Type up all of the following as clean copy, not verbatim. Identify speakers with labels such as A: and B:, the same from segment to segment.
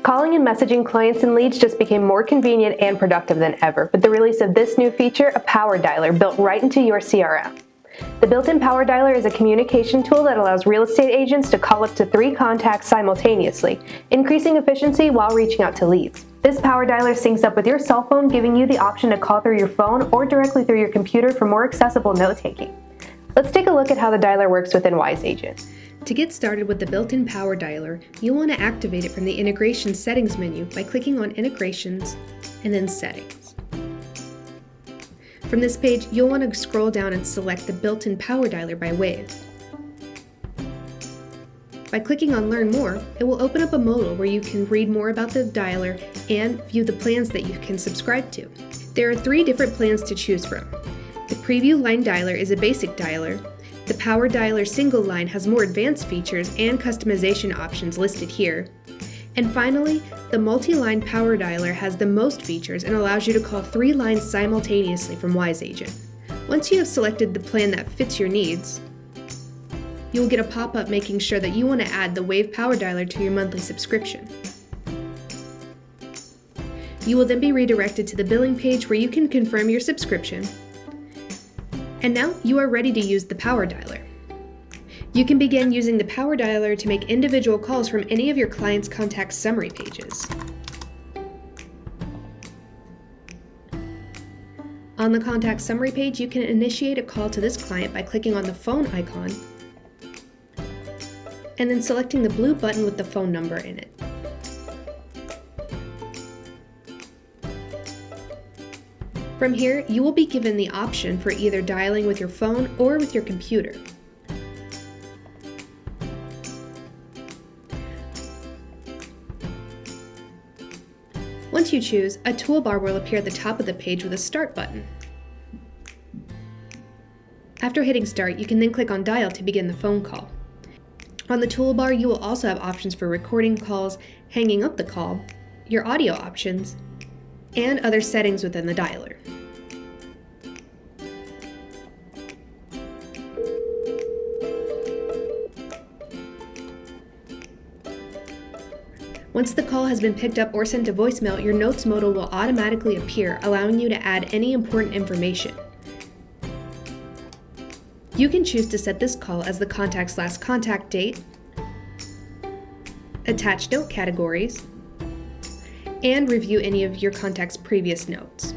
A: Calling and messaging clients and leads just became more convenient and productive than ever with the release of this new feature, a power dialer, built right into your CRM. The built-in power dialer is a communication tool that allows real estate agents to call up to 3 contacts simultaneously, increasing efficiency while reaching out to leads. This power dialer syncs up with your cell phone, giving you the option to call through your phone or directly through your computer for more accessible note-taking. Let's take a look at how the dialer works within WAVV Agent.
B: To get started with the built-in power dialer, you'll want to activate it from the Integration Settings menu by clicking on Integrations and then Settings. From this page, you'll want to scroll down and select the built-in power dialer by WAVV. By clicking on Learn More, it will open up a modal where you can read more about the dialer and view the plans that you can subscribe to. There are 3 different plans to choose from. The Preview Line Dialer is a basic dialer. The Power Dialer Single Line has more advanced features and customization options listed here. And finally, the Multi-Line Power Dialer has the most features and allows you to call 3 lines simultaneously from WAVV Agent. Once you have selected the plan that fits your needs, you will get a pop-up making sure that you want to add the WAVV Power Dialer to your monthly subscription. You will then be redirected to the billing page where you can confirm your subscription. And now you are ready to use the power dialer. You can begin using the power dialer to make individual calls from any of your client's contact summary pages. On the contact summary page, you can initiate a call to this client by clicking on the phone icon and then selecting the blue button with the phone number in it. From here, you will be given the option for either dialing with your phone or with your computer. Once you choose, a toolbar will appear at the top of the page with a Start button. After hitting Start, you can then click on Dial to begin the phone call. On the toolbar, you will also have options for recording calls, hanging up the call, your audio options, and other settings within the dialer. Once the call has been picked up or sent to voicemail, your notes modal will automatically appear, allowing you to add any important information. You can choose to set this call as the contact's last contact date, attach note categories, and review any of your contact's previous notes.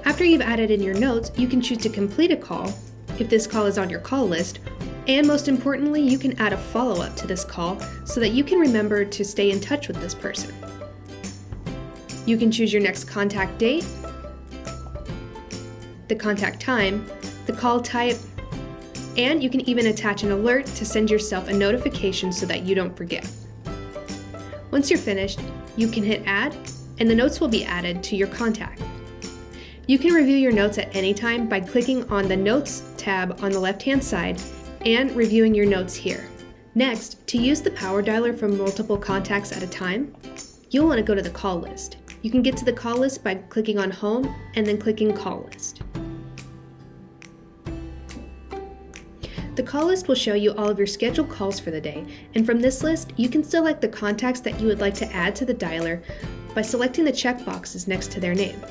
B: After you've added in your notes, you can choose to complete a call if this call is on your call list, and most importantly, you can add a follow-up to this call so that you can remember to stay in touch with this person. You can choose your next contact date, the contact time, the call type, and you can even attach an alert to send yourself a notification so that you don't forget. Once you're finished, you can hit Add, and the notes will be added to your contact. You can review your notes at any time by clicking on the Notes tab on the left-hand side and reviewing your notes here. Next, to use the power dialer from multiple contacts at a time, you'll want to go to the call list. You can get to the call list by clicking on Home and then clicking Call List. The call list will show you all of your scheduled calls for the day, and from this list, you can select the contacts that you would like to add to the dialer by selecting the checkboxes next to their name.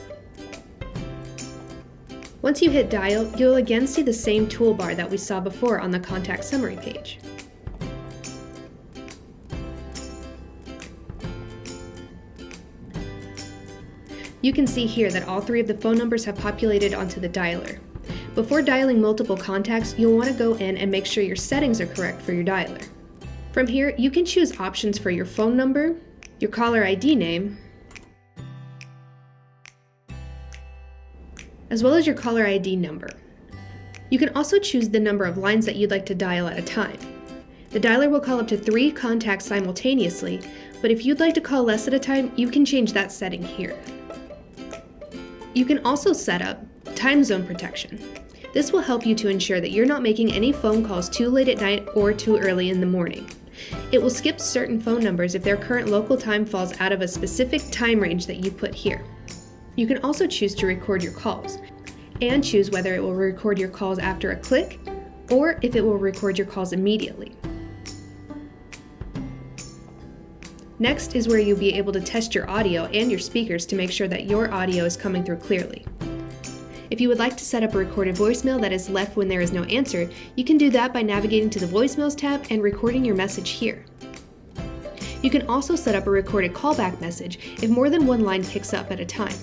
B: Once you hit Dial, you'll again see the same toolbar that we saw before on the contact summary page. You can see here that all 3 of the phone numbers have populated onto the dialer. Before dialing multiple contacts, you'll want to go in and make sure your settings are correct for your dialer. From here, you can choose options for your phone number, your caller ID name, as well as your caller ID number. You can also choose the number of lines that you'd like to dial at a time. The dialer will call up to 3 contacts simultaneously, but if you'd like to call less at a time, you can change that setting here. You can also set up time zone protection. This will help you to ensure that you're not making any phone calls too late at night or too early in the morning. It will skip certain phone numbers if their current local time falls out of a specific time range that you put here. You can also choose to record your calls, and choose whether it will record your calls after a click, or if it will record your calls immediately. Next is where you'll be able to test your audio and your speakers to make sure that your audio is coming through clearly. If you would like to set up a recorded voicemail that is left when there is no answer, you can do that by navigating to the Voicemails tab and recording your message here. You can also set up a recorded callback message if more than one line picks up at a time.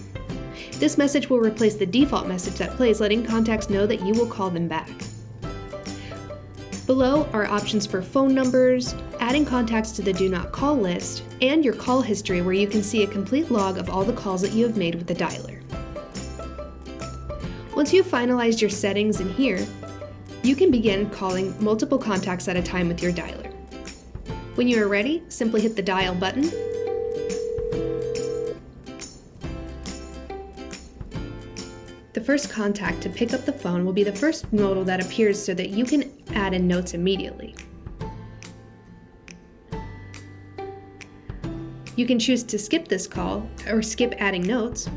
B: This message will replace the default message that plays, letting contacts know that you will call them back. Below are options for phone numbers, adding contacts to the Do Not Call list, and your call history, where you can see a complete log of all the calls that you have made with the dialer. Once you've finalized your settings in here, you can begin calling multiple contacts at a time with your dialer. When you are ready, simply hit the dial button. The first contact to pick up the phone will be the first modal that appears so that you can add in notes immediately. You can choose to skip this call or skip adding notes.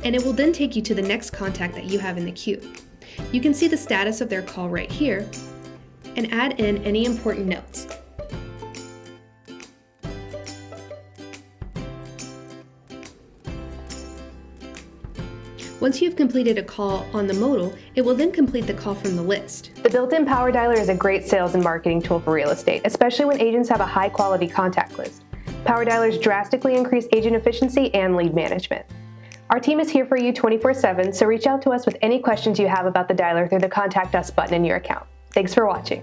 B: And it will then take you to the next contact that you have in the queue. You can see the status of their call right here and add in any important notes. Once you've completed a call on the modal, it will then complete the call from the list.
A: The built-in Power Dialer is a great sales and marketing tool for real estate, especially when agents have a high-quality contact list. Power Dialers drastically increase agent efficiency and lead management. Our team is here for you 24/7, so reach out to us with any questions you have about the dialer through the Contact Us button in your account. Thanks for watching.